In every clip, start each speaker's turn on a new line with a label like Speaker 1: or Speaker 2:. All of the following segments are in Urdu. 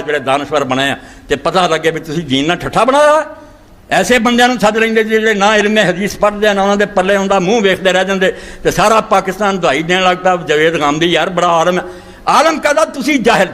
Speaker 1: ਜਿਹੜੇ ਦਾਨਸ਼ਵਰ ਬਣੇ ਆ ਤੇ ਪਤਾ ਲੱਗੇ ਵੀ ਤੁਸੀਂ ਜੀਨ ਨਾਲ ਠੱਠਾ ਬਣਾਇਆ। ਐਸੇ ਬੰਦਿਆਂ ਨੂੰ ਸੱਦ ਲੈਂਦੇ ਜਿਹੜੇ ਨਾ ਇਲਮੇ ਹਦੀਸ ਪੜ੍ਹਦੇ ਆ ਨਾ ਉਹਨਾਂ ਦੇ ਪੱਲੇ ਹੁੰਦਾ, ਮੂੰਹ ਵੇਖਦੇ ਰਹਿ ਜਾਂਦੇ ਤੇ ਸਾਰਾ ਪਾਕਿਸਤਾਨ ਦਵਾਈ ਦੇਣ ਲੱਗ ਪਿਆ ਜਵੇਦ ਗਾਂਧੀ ਯਾਰ ਬੜਾ ਆਲਮ ਹੈ। ਆਲਮ ਕਹਦਾ ਤੁਸੀਂ ਜਾਹਿਲ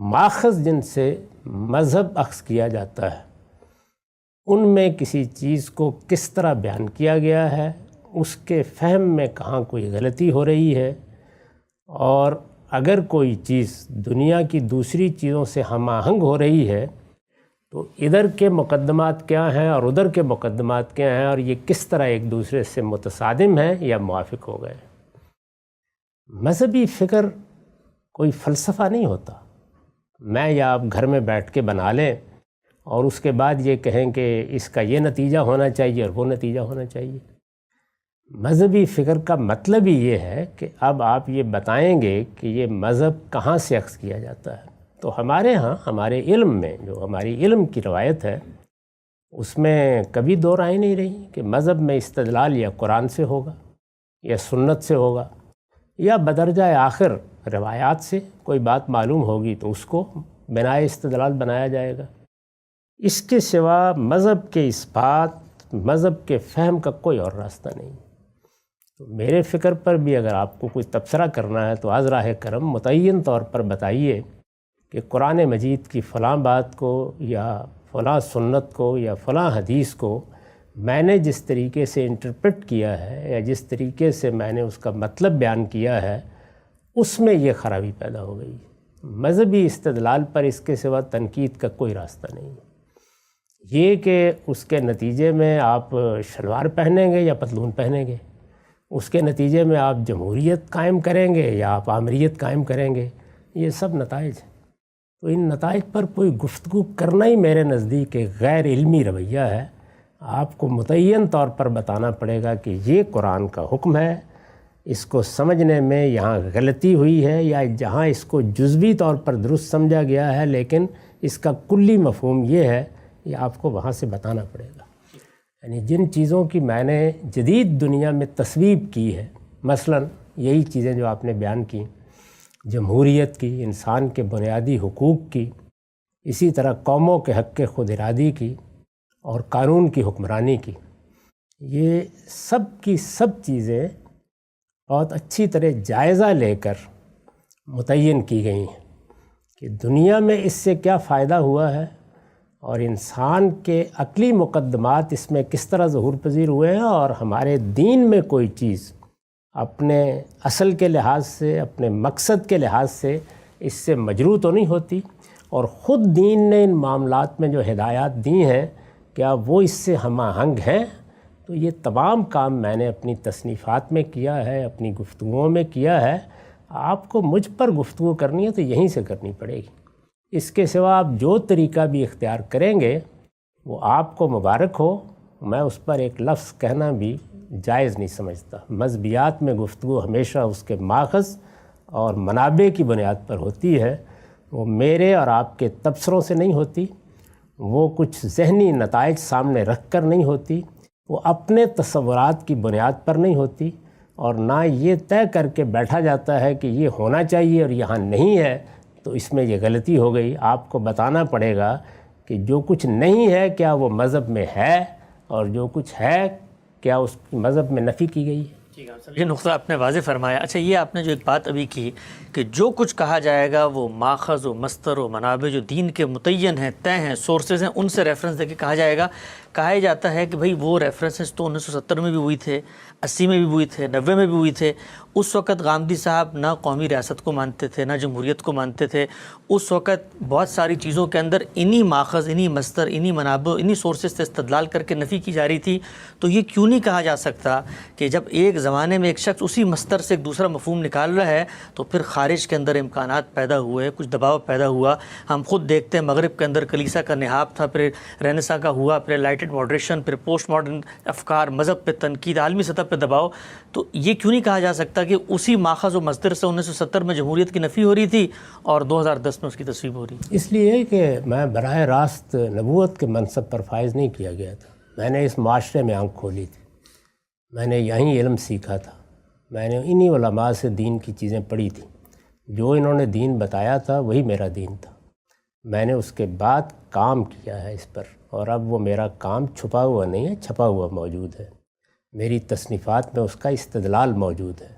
Speaker 2: ماخذ جن سے مذہب اخذ کیا جاتا ہے ان میں کسی چیز کو کس طرح بیان کیا گیا ہے، اس کے فہم میں کہاں کوئی غلطی ہو رہی ہے، اور اگر کوئی چیز دنیا کی دوسری چیزوں سے ہم آہنگ ہو رہی ہے تو ادھر کے مقدمات کیا ہیں اور ادھر کے مقدمات کیا ہیں، اور یہ کس طرح ایک دوسرے سے متصادم ہیں یا موافق ہو گئے۔ مذہبی فکر کوئی فلسفہ نہیں ہوتا، میں یا آپ گھر میں بیٹھ کے بنا لیں اور اس کے بعد یہ کہیں کہ اس کا یہ نتیجہ ہونا چاہیے اور وہ نتیجہ ہونا چاہیے۔ مذہبی فکر کا مطلب ہی یہ ہے کہ اب آپ یہ بتائیں گے کہ یہ مذہب کہاں سے اخذ کیا جاتا ہے۔ تو ہمارے ہاں ہمارے علم میں جو ہماری علم کی روایت ہے اس میں کبھی دو رائے نہیں رہی کہ مذہب میں استدلال یا قرآن سے ہوگا یا سنت سے ہوگا یا بدرجہ آخر روایات سے کوئی بات معلوم ہوگی تو اس کو بنائے استدلال بنایا جائے گا۔ اس کے سوا مذہب کے اثبات، مذہب کے فہم کا کوئی اور راستہ نہیں۔ تو میرے فکر پر بھی اگر آپ کو کوئی تبصرہ کرنا ہے تو از راہ کرم متعین طور پر بتائیے کہ قرآن مجید کی فلاں بات کو یا فلاں سنت کو یا فلاں حدیث کو میں نے جس طریقے سے انٹرپریٹ کیا ہے یا جس طریقے سے میں نے اس کا مطلب بیان کیا ہے اس میں یہ خرابی پیدا ہو گئی۔ مذہبی استدلال پر اس کے سوا تنقید کا کوئی راستہ نہیں۔ یہ کہ اس کے نتیجے میں آپ شلوار پہنیں گے یا پتلون پہنیں گے، اس کے نتیجے میں آپ جمہوریت قائم کریں گے یا آپ آمریت قائم کریں گے، یہ سب نتائج ہیں۔ تو ان نتائج پر کوئی گفتگو کرنا ہی میرے نزدیک ایک غیر علمی رویہ ہے۔ آپ کو متعین طور پر بتانا پڑے گا کہ یہ قرآن کا حکم ہے، اس کو سمجھنے میں یہاں غلطی ہوئی ہے یا جہاں اس کو جزوی طور پر درست سمجھا گیا ہے لیکن اس کا کلی مفہوم یہ ہے، یہ آپ کو وہاں سے بتانا پڑے گا۔ یعنی جن چیزوں کی میں نے جدید دنیا میں تصویب کی ہے، مثلا یہی چیزیں جو آپ نے بیان کی، جمہوریت کی، انسان کے بنیادی حقوق کی، اسی طرح قوموں کے حق خود ارادی کی اور قانون کی حکمرانی کی، یہ سب کی سب چیزیں بہت اچھی طرح جائزہ لے کر متعین کی گئی ہیں کہ دنیا میں اس سے کیا فائدہ ہوا ہے اور انسان کے عقلی مقدمات اس میں کس طرح ظہور پذیر ہوئے ہیں، اور ہمارے دین میں کوئی چیز اپنے اصل کے لحاظ سے، اپنے مقصد کے لحاظ سے اس سے مجروح تو نہیں ہوتی، اور خود دین نے ان معاملات میں جو ہدایات دی ہیں کیا وہ اس سے ہم آہنگ ہیں۔ تو یہ تمام کام میں نے اپنی تصنیفات میں کیا ہے، اپنی گفتگوؤں میں کیا ہے۔ آپ کو مجھ پر گفتگو کرنی ہے تو یہیں سے کرنی پڑے گی۔ اس کے سوا آپ جو طریقہ بھی اختیار کریں گے وہ آپ کو مبارک ہو، میں اس پر ایک لفظ کہنا بھی جائز نہیں سمجھتا۔ مذہبیات میں گفتگو ہمیشہ اس کے ماخذ اور منابع کی بنیاد پر ہوتی ہے، وہ میرے اور آپ کے تبصروں سے نہیں ہوتی، وہ کچھ ذہنی نتائج سامنے رکھ کر نہیں ہوتی، وہ اپنے تصورات کی بنیاد پر نہیں ہوتی، اور نہ یہ طے کر کے بیٹھا جاتا ہے کہ یہ ہونا چاہیے اور یہاں نہیں ہے تو اس میں یہ غلطی ہو گئی۔ آپ کو بتانا پڑے گا کہ جو کچھ نہیں ہے کیا وہ مذہب میں ہے، اور جو کچھ ہے کیا اس مذہب میں نفی کی گئی ہے۔
Speaker 3: یہ نقطہ آپ نے واضح فرمایا۔ اچھا، یہ آپ نے جو ایک بات ابھی کی کہ جو کچھ کہا جائے گا وہ ماخذ و مصدر و منابع جو دین کے متعین ہیں، طے ہیں، سورسز ہیں، ان سے ریفرنس دے کے کہا جائے گا۔ کہا ہی جاتا ہے کہ بھئی وہ ریفرنسز تو 1970 میں بھی ہوئی تھے، 80 میں بھی ہوئی تھے، 90 میں بھی ہوئی تھے۔ اس وقت غامدی صاحب نہ قومی ریاست کو مانتے تھے، نہ جمہوریت کو مانتے تھے۔ اس وقت بہت ساری چیزوں کے اندر انہی ماخذ، انہی مصدر، انہی منابع، انہی سورسز سے استدلال کر کے نفی کی جا رہی تھی۔ تو یہ کیوں نہیں کہا جا سکتا کہ جب ایک زمانے میں ایک شخص اسی مصدر سے ایک دوسرا مفہوم نکال رہا ہے تو پھر خارج کے اندر امکانات پیدا ہوئے، کچھ دباؤ پیدا ہوا۔ ہم خود دیکھتے ہیں مغرب کے اندر کلیسا کا نہاب تھا، پھر رینیسا کا ہوا، پھر لائٹڈ ماڈریشن، پھر پوسٹ ماڈرن افکار، مذہب پہ تنقید، عالمی سطح پہ دباؤ۔ تو یہ کیوں نہیں کہا جا سکتا کہ اسی ماخذ و مصدر سے 1970 میں جمہوریت کی نفی ہو رھی تھی اور 2010 میں اس کی تصویب ہو رہی؟
Speaker 2: اس لیے کہ میں براہ راست نبوت کے منصب پر فائز نہیں کیا گیا تھا، میں نے اس معاشرے میں آنکھ کھولی تھی، میں نے یہیں علم سیکھا تھا، میں نے انہی علماء سے دین کی چیزیں پڑھی تھیں، جو انہوں نے دین بتایا تھا وہی میرا دین تھا۔ میں نے اس کے بعد کام کیا ہے اس پر، اور اب وہ میرا کام چھپا ہوا نہیں ہے، چھپا ہوا موجود ہے۔ میری تصنیفات میں اس کا استدلال موجود ہے،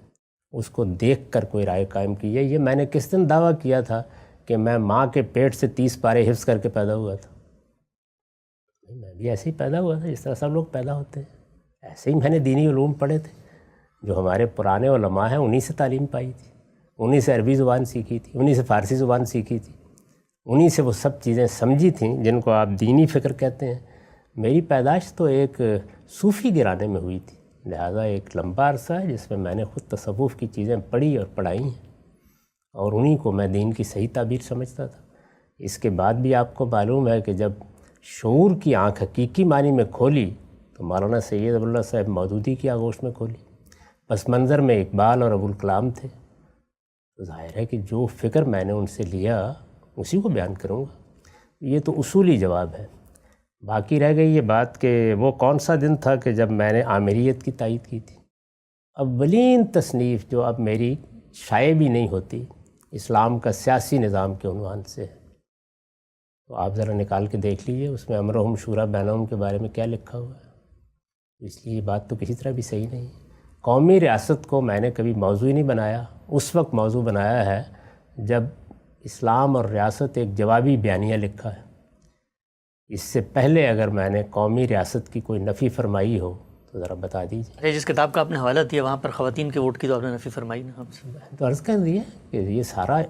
Speaker 2: اس کو دیکھ کر کوئی رائے قائم کی ہے۔ یہ میں نے کس دن دعویٰ کیا تھا کہ میں ماں کے پیٹ سے 30 پارے حفظ کر کے پیدا ہوا تھا. میں بھی ایسے ہی پیدا ہوا تھا جس طرح سب لوگ پیدا ہوتے ہیں. ایسے ہی میں نے دینی علوم پڑھے تھے. جو ہمارے پرانے علماء ہیں انہی سے تعلیم پائی تھی, انہی سے عربی زبان سیکھی تھی, انہی سے فارسی زبان سیکھی تھی, انہی سے وہ سب چیزیں سمجھی تھیں جن کو آپ دینی فکر کہتے ہیں. میری پیدائش تو ایک صوفی گرانے میں ہوئی تھی, لہذا ایک لمبا عرصہ ہے جس میں میں نے خود تصوف کی چیزیں پڑھی اور پڑھائی ہیں, اور انہی کو میں دین کی صحیح تعبیر سمجھتا تھا. اس کے بعد بھی آپ کو معلوم ہے کہ جب شعور کی آنکھ حقیقی معنی میں کھولی تو مولانا سید ابواللہ صاحب مودودی کی آغوش میں کھولی. پس منظر میں اقبال اور ابوالکلام تھے. تو ظاہر ہے کہ جو فکر میں نے ان سے لیا اسی کو بیان کروں گا. یہ تو اصولی جواب ہے. باقی رہ گئی یہ بات کہ وہ کون سا دن تھا کہ جب میں نے عامریت کی تائید کی تھی. اولین تصنیف جو اب میری شائع بھی نہیں ہوتی اسلام کا سیاسی نظام کے عنوان سے ہے, تو آپ ذرا نکال کے دیکھ لیجئے اس میں امرہم شورا بینہم کے بارے میں کیا لکھا ہوا ہے. اس لیے یہ بات تو کسی طرح بھی صحیح نہیں ہے. قومی ریاست کو میں نے کبھی موضوع ہی نہیں بنایا. اس وقت موضوع بنایا ہے جب اسلام اور ریاست ایک جوابی بیانیہ لکھا ہے. اس سے پہلے اگر میں نے قومی ریاست کی کوئی نفی فرمائی ہو تو ذرا بتا دیجیے.
Speaker 3: جس کتاب کا آپ نے حوالہ دیا وہاں پر خواتین کے ووٹ کی تو آپ نے نفی فرمائی نا ہم سے.
Speaker 2: تو عرض کر دیا کہ یہ سارا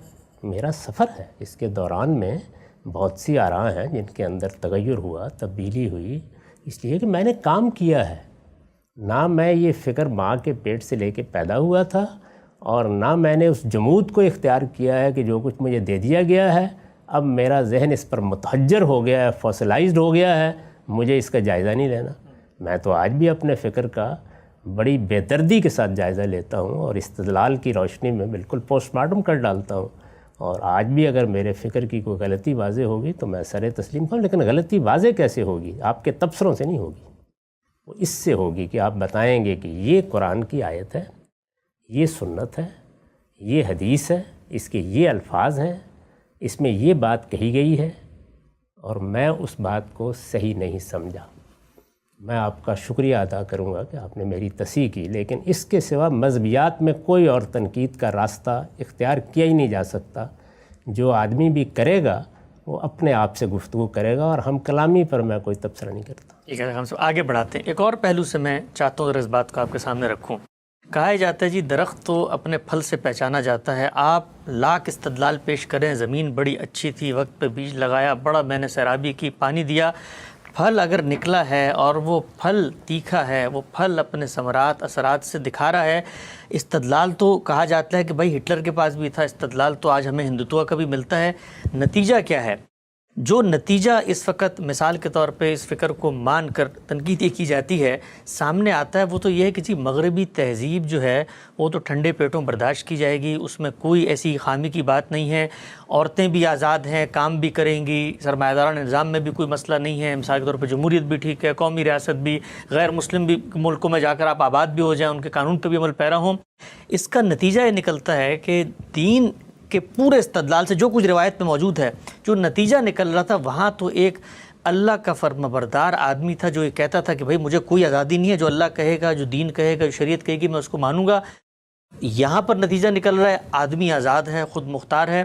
Speaker 2: میرا سفر ہے. اس کے دوران میں بہت سی آراء ہیں جن کے اندر تغیر ہوا, تبدیلی ہوئی, اس لیے کہ میں نے کام کیا ہے. نہ میں یہ فکر ماں کے پیٹ سے لے کے پیدا ہوا تھا, اور نہ میں نے اس جمود کو اختیار کیا ہے کہ جو کچھ مجھے دے دیا گیا ہے اب میرا ذہن اس پر متحجر ہو گیا ہے, فوسلائزڈ ہو گیا ہے, مجھے اس کا جائزہ نہیں لینا. میں تو آج بھی اپنے فکر کا بڑی بے دردی کے ساتھ جائزہ لیتا ہوں اور استدلال کی روشنی میں بالکل پوسٹ مارٹم کر ڈالتا ہوں. اور آج بھی اگر میرے فکر کی کوئی غلطی واضح ہوگی تو میں سر تسلیم ہوں. لیکن غلطی واضح کیسے ہوگی؟ آپ کے تبصروں سے نہیں ہوگی. وہ اس سے ہوگی کہ آپ بتائیں گے کہ یہ قرآن کی آیت ہے, یہ سنت ہے, یہ حدیث ہے, اس کے یہ الفاظ ہیں, اس میں یہ بات کہی گئی ہے اور میں اس بات کو صحیح نہیں سمجھا. میں آپ کا شکریہ ادا کروں گا کہ آپ نے میری تصحیح کی, لیکن اس کے سوا مذہبیات میں کوئی اور تنقید کا راستہ اختیار کیا ہی نہیں جا سکتا. جو آدمی بھی کرے گا وہ اپنے آپ سے گفتگو کرے گا, اور ہم کلامی پر میں کوئی تبصرہ نہیں کرتا.
Speaker 3: ٹھیک ہے, ہم سب آگے بڑھاتے ہیں. ایک اور پہلو سے میں چاہتا ہوں اس بات کو آپ کے سامنے رکھوں. کہا جاتا ہے جی درخت تو اپنے پھل سے پہچانا جاتا ہے. آپ لاکھ استدلال پیش کریں, زمین بڑی اچھی تھی, وقت پہ بیج لگایا, بڑا میں نے سیرابی کی, پانی دیا, پھل اگر نکلا ہے اور وہ پھل تیکھا ہے, وہ پھل اپنے ثمرات اثرات سے دکھا رہا ہے. استدلال تو کہا جاتا ہے کہ بھائی ہٹلر کے پاس بھی تھا استدلال, تو آج ہمیں ہندوتوا کا بھی ملتا ہے. نتیجہ کیا ہے؟ جو نتیجہ اس وقت مثال کے طور پہ اس فکر کو مان کر تنقید یہ کی جاتی ہے سامنے آتا ہے, وہ تو یہ ہے کہ جی مغربی تہذیب جو ہے وہ تو ٹھنڈے پیٹوں برداشت کی جائے گی, اس میں کوئی ایسی خامی کی بات نہیں ہے, عورتیں بھی آزاد ہیں, کام بھی کریں گی, سرمایہ داران نظام میں بھی کوئی مسئلہ نہیں ہے, مثال کے طور پہ جمہوریت بھی ٹھیک ہے, قومی ریاست بھی, غیر مسلم بھی ملکوں میں جا کر آپ آباد بھی ہو جائیں, ان کے قانون پہ بھی عمل پیرا ہوں. اس کا نتیجہ یہ نکلتا ہے کہ دین کہ پورے استدلال سے جو کچھ روایت میں موجود ہے جو نتیجہ نکل رہا تھا, وہاں تو ایک اللہ کا فرمانبردار آدمی تھا جو یہ کہتا تھا کہ بھئی مجھے کوئی آزادی نہیں ہے, جو اللہ کہے گا, جو دین کہے گا, جو شریعت کہے گی میں اس کو مانوں گا. یہاں پر نتیجہ نکل رہا ہے آدمی آزاد ہے, خود مختار ہے.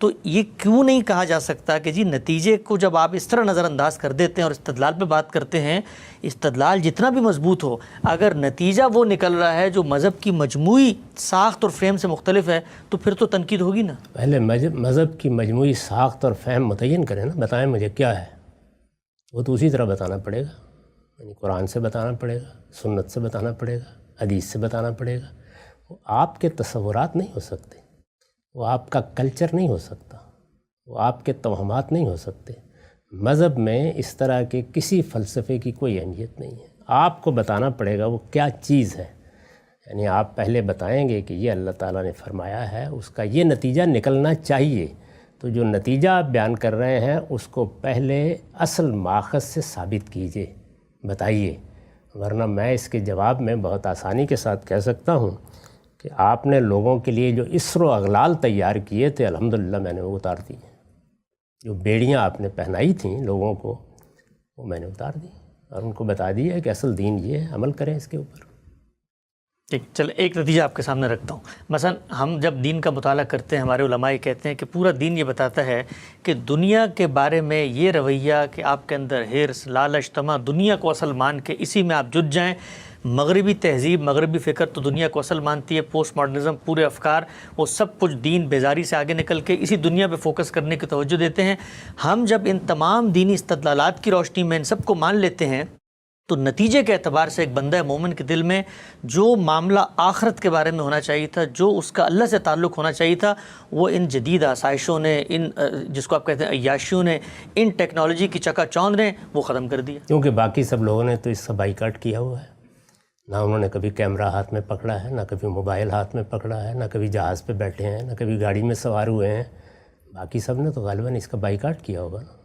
Speaker 3: تو یہ کیوں نہیں کہا جا سکتا کہ جی نتیجے کو جب آپ اس طرح نظر انداز کر دیتے ہیں اور استدلال پہ بات کرتے ہیں, استدلال جتنا بھی مضبوط ہو, اگر نتیجہ وہ نکل رہا ہے جو مذہب کی مجموعی ساخت اور فہم سے مختلف ہے تو پھر تو تنقید ہوگی نا.
Speaker 2: پہلے مذہب کی مجموعی ساخت اور فہم متعین کریں نا, بتائیں مجھے کیا ہے. وہ تو اسی طرح بتانا پڑے گا, یعنی قرآن سے بتانا پڑے گا, سنت سے بتانا پڑے گا, حدیث سے بتانا پڑے گا. وہ آپ کے تصورات نہیں ہو سکتے, وہ آپ کا کلچر نہیں ہو سکتا, وہ آپ کے توہمات نہیں ہو سکتے. مذہب میں اس طرح کے کسی فلسفے کی کوئی اہمیت نہیں ہے. آپ کو بتانا پڑے گا وہ کیا چیز ہے. یعنی آپ پہلے بتائیں گے کہ یہ اللہ تعالیٰ نے فرمایا ہے, اس کا یہ نتیجہ نکلنا چاہیے. تو جو نتیجہ آپ بیان کر رہے ہیں اس کو پہلے اصل ماخذ سے ثابت کیجئے, بتائیے. ورنہ میں اس کے جواب میں بہت آسانی کے ساتھ کہہ سکتا ہوں کہ آپ نے لوگوں کے لیے جو اسر و اغلال تیار کیے تھے الحمدللہ میں نے وہ اتار دی ہیں. جو بیڑیاں آپ نے پہنائی تھیں لوگوں کو وہ میں نے اتار دی, اور ان کو بتا دیا کہ اصل دین یہ ہے, عمل کریں اس کے اوپر.
Speaker 3: ٹھیک، چل ایک نتیجہ آپ کے سامنے رکھتا ہوں. مثلا ہم جب دین کا مطالعہ کرتے ہیں، ہمارے علماء یہ کہتے ہیں کہ پورا دین یہ بتاتا ہے کہ دنیا کے بارے میں یہ رویہ کہ آپ کے اندر ہرس، لالچ، طمع، دنیا کو اصل مان کے اسی میں آپ جٹ جائیں. مغربی تہذیب، مغربی فکر تو دنیا کو اصل مانتی ہے، پوسٹ ماڈرنزم، پورے افکار، وہ سب کچھ دین بیزاری سے آگے نکل کے اسی دنیا پہ فوکس کرنے کی توجہ دیتے ہیں. ہم جب ان تمام دینی استدلالات کی روشنی میں ان سب کو مان لیتے ہیں تو نتیجے کے اعتبار سے ایک بندہ مومن کے دل میں جو معاملہ آخرت کے بارے میں ہونا چاہیے تھا، جو اس کا اللہ سے تعلق ہونا چاہیے تھا، وہ ان جدید آسائشوں نے، ان جس کو آپ کہتے ہیں عیاشیوں نے، ان ٹیکنالوجی کی چکا چوند نے وہ ختم کر دیا.
Speaker 2: کیونکہ باقی سب لوگوں نے تو اس کا بائیکاٹ کیا ہوا ہے. نہ انہوں نے کبھی کیمرہ ہاتھ میں پکڑا ہے، نہ کبھی موبائل ہاتھ میں پکڑا ہے، نہ کبھی جہاز پہ بیٹھے ہیں، نہ کبھی گاڑی میں سوار ہوئے ہیں. باقی سب نے تو غالباً اس کا بائیکاٹ کیا ہوگا نا.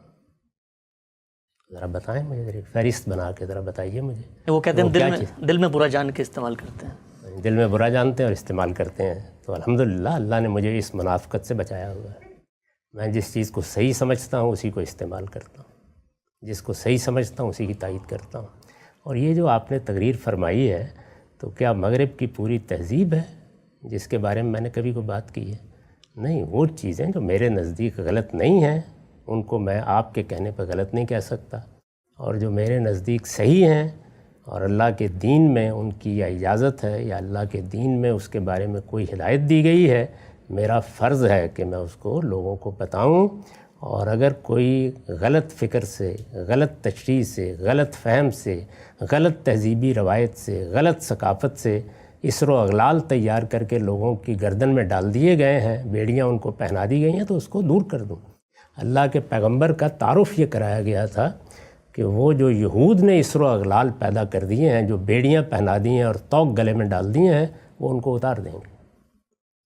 Speaker 2: ذرا بتائیں مجھے، ذرا فہرست بنا کے ذرا بتائیے مجھے.
Speaker 3: وہ کہتے ہیں دل میں برا جان کے استعمال کرتے ہیں.
Speaker 2: دل میں برا جانتے ہیں اور استعمال کرتے ہیں. تو الحمدللہ اللہ نے مجھے اس منافقت سے بچایا ہوا ہے. میں جس چیز کو صحیح سمجھتا ہوں اسی کو استعمال کرتا ہوں، جس کو صحیح سمجھتا ہوں اسی کی تائید کرتا ہوں. اور یہ جو آپ نے تقریر فرمائی ہے تو کیا مغرب کی پوری تہذیب ہے جس کے بارے میں نے کبھی کوئی بات کی ہے؟ نہیں. وہ چیزیں جو میرے نزدیک غلط نہیں ہیں ان کو میں آپ کے کہنے پہ غلط نہیں کہہ سکتا، اور جو میرے نزدیک صحیح ہیں اور اللہ کے دین میں ان کی یا اجازت ہے یا اللہ کے دین میں اس کے بارے میں کوئی ہدایت دی گئی ہے، میرا فرض ہے کہ میں اس کو لوگوں کو بتاؤں. اور اگر کوئی غلط فکر سے، غلط تشریح سے، غلط فہم سے، غلط تہذیبی روایت سے، غلط ثقافت سے اسر و اغلال تیار کر کے لوگوں کی گردن میں ڈال دیے گئے ہیں، بیڑیاں ان کو پہنا دی گئی ہیں، تو اس کو دور کر دوں. اللہ کے پیغمبر کا تعارف یہ کرایا گیا تھا کہ وہ جو یہود نے اسر و اغلال پیدا کر دیے ہیں، جو بیڑیاں پہنا دی ہیں اور توق گلے میں ڈال دیے ہیں، وہ ان کو اتار دیں گے.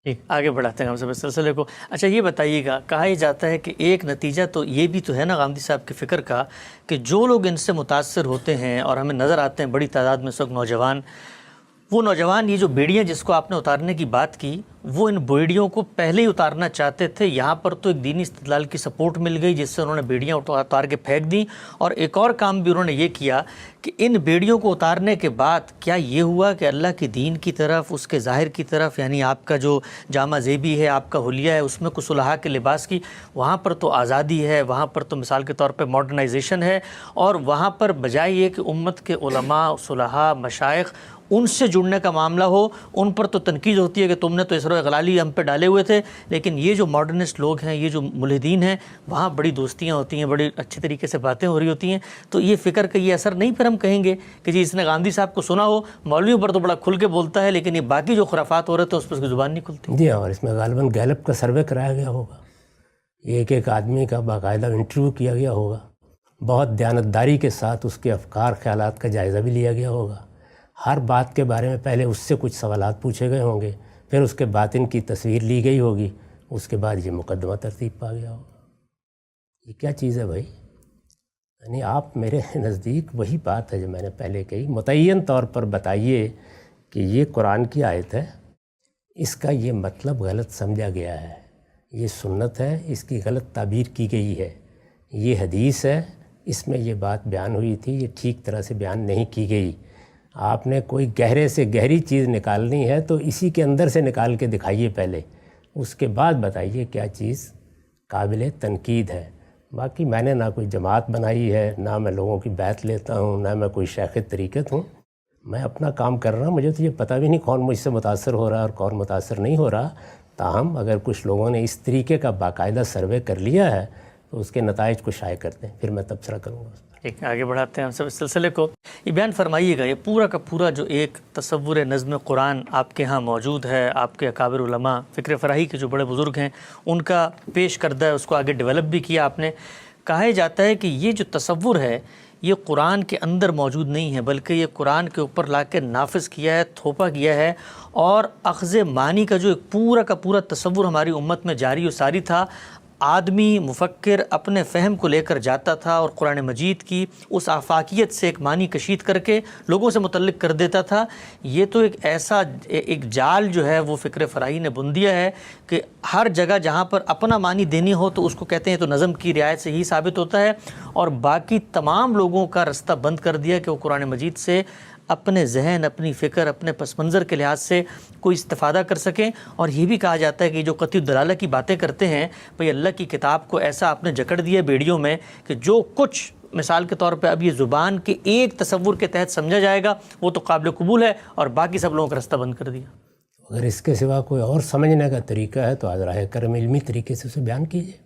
Speaker 3: ٹھیک، آگے بڑھاتے ہیں ہم سب اس سلسلے کو. اچھا یہ بتائیے گا، کہا ہی جاتا ہے کہ ایک نتیجہ تو یہ بھی تو ہے نا غامدی صاحب کی فکر کا کہ جو لوگ ان سے متاثر ہوتے ہیں اور ہمیں نظر آتے ہیں بڑی تعداد میں اس وقت نوجوان، وہ نوجوان یہ جو بیڑیاں جس کو آپ نے اتارنے کی بات کی، وہ ان بیڑیوں کو پہلے ہی اتارنا چاہتے تھے. یہاں پر تو ایک دینی استدلال کی سپورٹ مل گئی جس سے انہوں نے بیڑیاں اتار کے پھینک دیں. اور ایک اور کام بھی انہوں نے یہ کیا کہ ان بیڑیوں کو اتارنے کے بعد کیا یہ ہوا کہ اللہ کے دین کی طرف، اس کے ظاہر کی طرف، یعنی آپ کا جو جامہ زیبی ہے، آپ کا حلیہ ہے، اس میں کچھ صلحاء کے لباس کی، وہاں پر تو آزادی ہے، وہاں پر تو مثال کے طور پہ ماڈرنائزیشن ہے، اور وہاں پر بجائے یہ کہ امت کے علماء، صلحاء، مشائخ ان سے جڑنے کا معاملہ ہو، ان پر تو تنقید ہوتی ہے کہ تم نے تو اسر و اغلالی ہم پہ ڈالے ہوئے تھے. لیکن یہ جو ماڈرنسٹ لوگ ہیں، یہ جو ملحدین ہیں، وہاں بڑی دوستیاں ہوتی ہیں، بڑی اچھے طریقے سے باتیں ہو رہی ہوتی ہیں. تو یہ فکر کا یہ اثر نہیں پھر ہم کہیں گے کہ جی اس نے غامدی صاحب کو سنا ہو، مولویوں پر تو بڑا کھل کے بولتا ہے لیکن یہ باقی جو خرافات ہو رہے تھے اس پر اس کی زبان نہیں کھلتی.
Speaker 2: جی، اور اس میں غالباً گیلپ کا سروے کرایا گیا ہوگا، ایک ایک آدمی کا باقاعدہ انٹرویو کیا گیا ہوگا، بہت دیانتداری کے ساتھ اس کے افکار خیالات کا جائزہ بھی لیا گیا ہوگا. ہر بات کے بارے میں پہلے اس سے کچھ سوالات پوچھے گئے ہوں گے، پھر اس کے باطن کی تصویر لی گئی ہوگی، اس کے بعد یہ مقدمہ ترتیب پا گیا ہوگا. یہ کیا چیز ہے بھائی؟ یعنی آپ میرے نزدیک وہی بات ہے جو میں نے پہلے کہی، متعین طور پر بتائیے کہ یہ قرآن کی آیت ہے، اس کا یہ مطلب غلط سمجھا گیا ہے، یہ سنت ہے، اس کی غلط تعبیر کی گئی ہے، یہ حدیث ہے، اس میں یہ بات بیان ہوئی تھی، یہ ٹھیک طرح سے بیان نہیں کی گئی. آپ نے کوئی گہرے سے گہری چیز نکالنی ہے تو اسی کے اندر سے نکال کے دکھائیے پہلے، اس کے بعد بتائیے کیا چیز قابل تنقید ہے. باقی میں نے نہ کوئی جماعت بنائی ہے، نہ میں لوگوں کی بیعت لیتا ہوں، نہ میں کوئی شیخ طریقت ہوں. میں اپنا کام کر رہا ہوں، مجھے تو یہ پتہ بھی نہیں کون مجھ سے متاثر ہو رہا ہے اور کون متاثر نہیں ہو رہا. تاہم اگر کچھ لوگوں نے اس طریقے کا باقاعدہ سروے کر لیا ہے تو اس کے نتائج کو شائع کرتے ہیں، پھر میں تبصرہ کروں گا اس پر.
Speaker 3: ایک آگے بڑھاتے ہیں ہم سب اس سلسلے کو. یہ بیان فرمائیے گا، یہ پورا کا پورا جو ایک تصور نظم قرآن آپ کے ہاں موجود ہے، آپ کے اکابر علماء، فکر فراہی کے جو بڑے بزرگ ہیں ان کا پیش کردہ ہے، اس کو آگے ڈیولپ بھی کیا آپ نے. کہا جاتا ہے کہ یہ جو تصور ہے یہ قرآن کے اندر موجود نہیں ہے، بلکہ یہ قرآن کے اوپر لا کے نافذ کیا ہے، تھوپا کیا ہے، اور اخذ معنی کا جو ایک پورا کا پورا تصور ہماری امت میں جاری و ساری تھا. آدمی مفکر اپنے فہم کو لے کر جاتا تھا اور قرآن مجید کی اس آفاقیت سے ایک معنی کشید کر کے لوگوں سے متعلق کر دیتا تھا. یہ تو ایک ایسا ایک جال جو ہے وہ فکر فراہی نے بن دیا ہے کہ ہر جگہ جہاں پر اپنا معنی دینی ہو تو اس کو کہتے ہیں تو نظم کی رعایت سے ہی ثابت ہوتا ہے، اور باقی تمام لوگوں کا رستہ بند کر دیا کہ وہ قرآن مجید سے اپنے ذہن، اپنی فکر، اپنے پس منظر کے لحاظ سے کوئی استفادہ کر سکیں. اور یہ بھی کہا جاتا ہے کہ جو قطعی الدلالہ کی باتیں کرتے ہیں، بھئی اللہ کی کتاب کو ایسا آپ نے جکڑ دیا بیڑیوں میں کہ جو کچھ مثال کے طور پہ اب یہ زبان کے ایک تصور کے تحت سمجھا جائے گا وہ تو قابل قبول ہے، اور باقی سب لوگوں کا رستہ بند کر دیا.
Speaker 2: اگر اس کے سوا کوئی اور سمجھنے کا طریقہ ہے تو براہ کرم علمی طریقے سے اسے بیان کیجیے.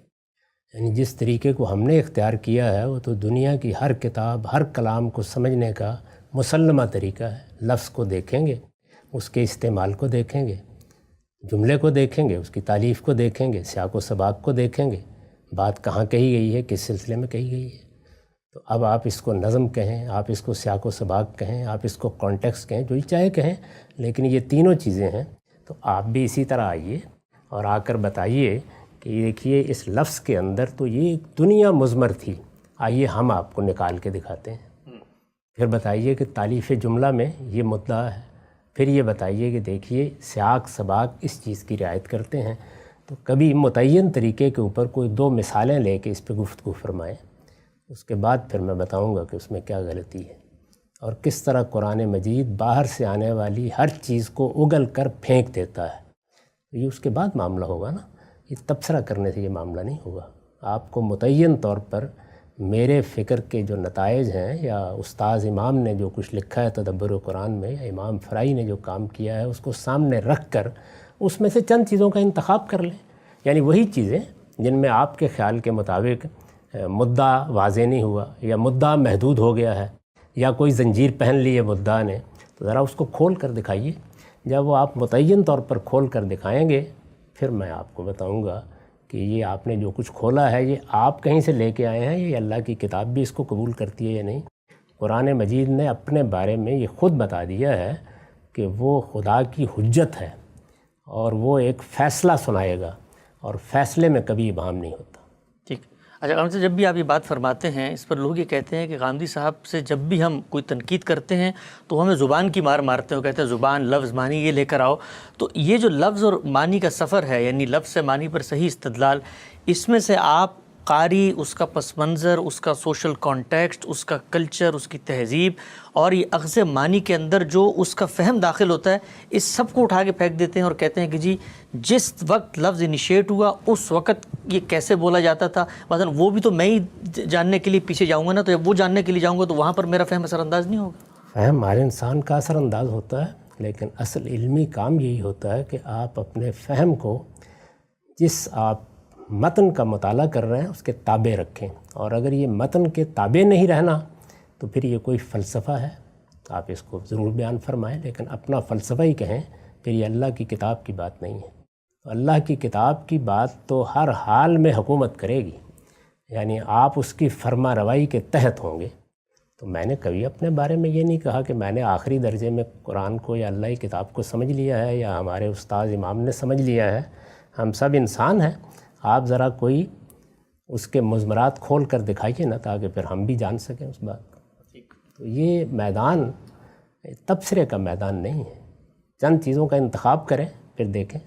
Speaker 2: یعنی جس طریقے کو ہم نے اختیار کیا ہے وہ تو دنیا کی ہر کتاب، ہر کلام کو سمجھنے کا مسلمہ طریقہ ہے. لفظ کو دیکھیں گے، اس کے استعمال کو دیکھیں گے، جملے کو دیکھیں گے، اس کی تالیف کو دیکھیں گے، سیاق و سباق کو دیکھیں گے، بات کہاں کہی گئی ہے، کس سلسلے میں کہی گئی ہے. تو اب آپ اس کو نظم کہیں، آپ اس کو سیاق و سباق کہیں، آپ اس کو کانٹیکسٹ کہیں، جو ہی چاہے کہیں، لیکن یہ تینوں چیزیں ہیں. تو آپ بھی اسی طرح آئیے اور آ کر بتائیے کہ دیکھیے اس لفظ کے اندر تو یہ ایک دنیا مضمر تھی، آئیے ہم آپ کو نکال کے دکھاتے ہیں. پھر بتائیے کہ تالیف جملہ میں یہ مدعا ہے. پھر یہ بتائیے کہ دیکھیے سیاق سباق اس چیز کی رعایت کرتے ہیں. تو کبھی متعین طریقے کے اوپر کوئی دو مثالیں لے کے اس پہ گفتگو فرمائیں. اس کے بعد پھر میں بتاؤں گا کہ اس میں کیا غلطی ہے اور کس طرح قرآن مجید باہر سے آنے والی ہر چیز کو اگل کر پھینک دیتا ہے. یہ اس کے بعد معاملہ ہوگا نا، یہ تبصرہ کرنے سے یہ معاملہ نہیں ہوگا. آپ کو متعین طور پر میرے فکر کے جو نتائج ہیں یا استاذ امام نے جو کچھ لکھا ہے تدبر قرآن میں، یا امام فرائی نے جو کام کیا ہے، اس کو سامنے رکھ کر اس میں سے چند چیزوں کا انتخاب کر لیں. یعنی وہی چیزیں جن میں آپ کے خیال کے مطابق مدعا واضح نہیں ہوا یا مدعا محدود ہو گیا ہے یا کوئی زنجیر پہن لی ہے مدعا نے، تو ذرا اس کو کھول کر دکھائیے. جب وہ آپ متعین طور پر کھول کر دکھائیں گے پھر میں آپ کو بتاؤں گا کہ یہ آپ نے جو کچھ کھولا ہے یہ آپ کہیں سے لے کے آئے ہیں، یہ اللہ کی کتاب بھی اس کو قبول کرتی ہے یا نہیں. قرآن مجید نے اپنے بارے میں یہ خود بتا دیا ہے کہ وہ خدا کی حجت ہے اور وہ ایک فیصلہ سنائے گا اور فیصلے میں کبھی ابہام نہیں ہوتا.
Speaker 3: ٹھیک. اچھا غامدی صاحب، جب بھی آپ یہ بات فرماتے ہیں اس پر لوگ یہ کہتے ہیں کہ غامدی صاحب سے جب بھی ہم کوئی تنقید کرتے ہیں تو ہمیں زبان کی مار مارتے ہیں، وہ کہتے ہیں زبان، لفظ، معنی یہ لے کر آؤ. تو یہ جو لفظ اور معنی کا سفر ہے، یعنی لفظ سے معنی پر صحیح استدلال، اس میں سے آپ قاری، اس کا پس منظر، اس کا سوشل کانٹیکسٹ، اس کا کلچر، اس کی تہذیب اور یہ اخذ معنی کے اندر جو اس کا فہم داخل ہوتا ہے، اس سب کو اٹھا کے پھینک دیتے ہیں اور کہتے ہیں کہ جی جس وقت لفظ انیشیٹ ہوا اس وقت یہ کیسے بولا جاتا تھا. مثلا وہ بھی تو میں ہی جاننے کے لیے پیچھے جاؤں گا نا، تو جب وہ جاننے کے لیے جاؤں گا تو وہاں پر میرا فہم اثر انداز نہیں ہوگا.
Speaker 2: فہم ہر انسان کا اثر انداز ہوتا ہے، لیکن اصل علمی کام یہی ہوتا ہے کہ آپ اپنے فہم کو جس آپ متن کا مطالعہ کر رہے ہیں اس کے تابع رکھیں. اور اگر یہ متن کے تابع نہیں رہنا تو پھر یہ کوئی فلسفہ ہے، آپ اس کو ضرور بیان فرمائیں، لیکن اپنا فلسفہ ہی کہیں، پھر یہ اللہ کی کتاب کی بات نہیں ہے. اللہ کی کتاب کی بات تو ہر حال میں حکومت کرے گی، یعنی آپ اس کی فرما روائی کے تحت ہوں گے. تو میں نے کبھی اپنے بارے میں یہ نہیں کہا کہ میں نے آخری درجے میں قرآن کو یا اللہ کی کتاب کو سمجھ لیا ہے یا ہمارے استاذ امام نے سمجھ لیا ہے. ہم سب انسان ہیں. آپ ذرا کوئی اس کے مضمرات کھول کر دکھائیے نا، تاکہ پھر ہم بھی جان سکیں اس بات کو. تو یہ میدان تبصرے کا میدان نہیں ہے. چند چیزوں کا انتخاب کریں پھر دیکھیں.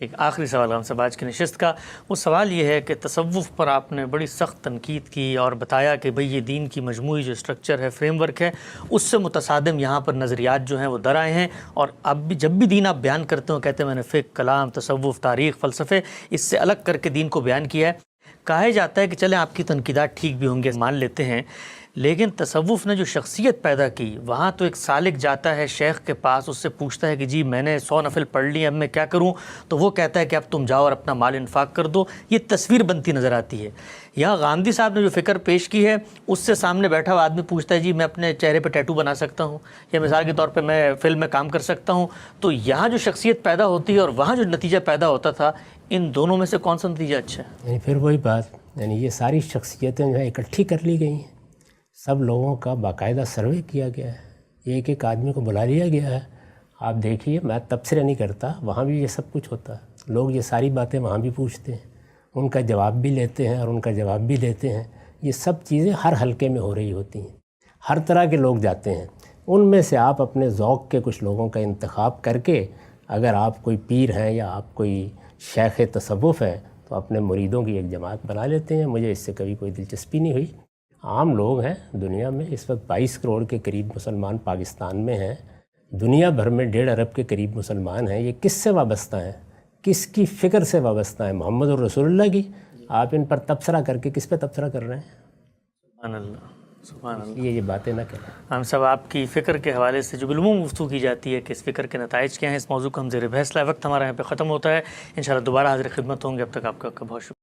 Speaker 3: ایک آخری سوال غام صاحب آج کی نشست کا، وہ سوال یہ ہے کہ تصوف پر آپ نے بڑی سخت تنقید کی اور بتایا کہ بھئی یہ دین کی مجموعی جو اسٹرکچر ہے، فریم ورک ہے، اس سے متصادم یہاں پر نظریات جو ہیں وہ در آئے ہیں. اور اب بھی جب بھی دین آپ بیان کرتے ہو کہتے ہیں میں نے فقہ، کلام، تصوف، تاریخ، فلسفے اس سے الگ کر کے دین کو بیان کیا ہے. کہا جاتا ہے کہ چلیں آپ کی تنقیدات ٹھیک بھی ہوں گے، مان لیتے ہیں، لیکن تصوف نے جو شخصیت پیدا کی، وہاں تو ایک سالک جاتا ہے شیخ کے پاس، اس سے پوچھتا ہے کہ جی میں نے 100 نفل پڑھ لی، اب میں کیا کروں؟ تو وہ کہتا ہے کہ اب تم جاؤ اور اپنا مال انفاق کر دو. یہ تصویر بنتی نظر آتی ہے. یہاں غامدی صاحب نے جو فکر پیش کی ہے، اس سے سامنے بیٹھا ہوا آدمی پوچھتا ہے جی میں اپنے چہرے پہ ٹیٹو بنا سکتا ہوں، یا مثال کے طور پہ میں فلم میں کام کر سکتا ہوں. تو یہاں جو شخصیت پیدا ہوتی ہے اور وہاں جو نتیجہ پیدا ہوتا تھا، ان دونوں میں سے کون سا نتیجہ اچھا ہے؟
Speaker 2: یعنی پھر وہی بات، یعنی یہ ساری شخصیتیں جو ہیں اکٹھی کر لی گئی ہیں. سب لوگوں کا باقاعدہ سروے کیا گیا ہے، ایک ایک آدمی کو بلا لیا گیا ہے. آپ دیکھیے، میں تبصرہ نہیں کرتا، وہاں بھی یہ سب کچھ ہوتا ہے. لوگ یہ ساری باتیں وہاں بھی پوچھتے ہیں، ان کا جواب بھی لیتے ہیں اور ان کا جواب بھی دیتے ہیں. یہ سب چیزیں ہر حلقے میں ہو رہی ہوتی ہیں، ہر طرح کے لوگ جاتے ہیں. ان میں سے آپ اپنے ذوق کے کچھ لوگوں کا انتخاب کر کے، اگر آپ کوئی پیر ہیں یا آپ کوئی شیخ تصوف ہیں، تو اپنے مریدوں کی ایک جماعت بنا لیتے ہیں. مجھے اس سے کبھی کوئی دلچسپی نہیں ہوئی. عام لوگ ہیں دنیا میں. اس وقت 22 کروڑ کے قریب مسلمان پاکستان میں ہیں. دنیا بھر میں 1.5 ارب کے قریب مسلمان ہیں. یہ کس سے وابستہ ہیں؟ کس کی فکر سے وابستہ ہیں؟ محمد الرسول اللہ کی. آپ ان پر تبصرہ کر کے کس پہ تبصرہ کر رہے ہیں؟
Speaker 3: سبحان اللہ، سبحان اللہ.
Speaker 2: یہ باتیں نہ کریں.
Speaker 3: ہم صاحب آپ کی فکر کے حوالے سے جو بالعموم گفتگو کی جاتی ہے کہ اس فکر کے نتائج کیا ہیں، اس موضوع کو ہم زیر بحث لائے. وقت ہمارے یہاں پہ ختم ہوتا ہے. انشاءاللہ دوبارہ حاضر خدمت ہوں گے. اب تک آپ کا بہت شکریہ.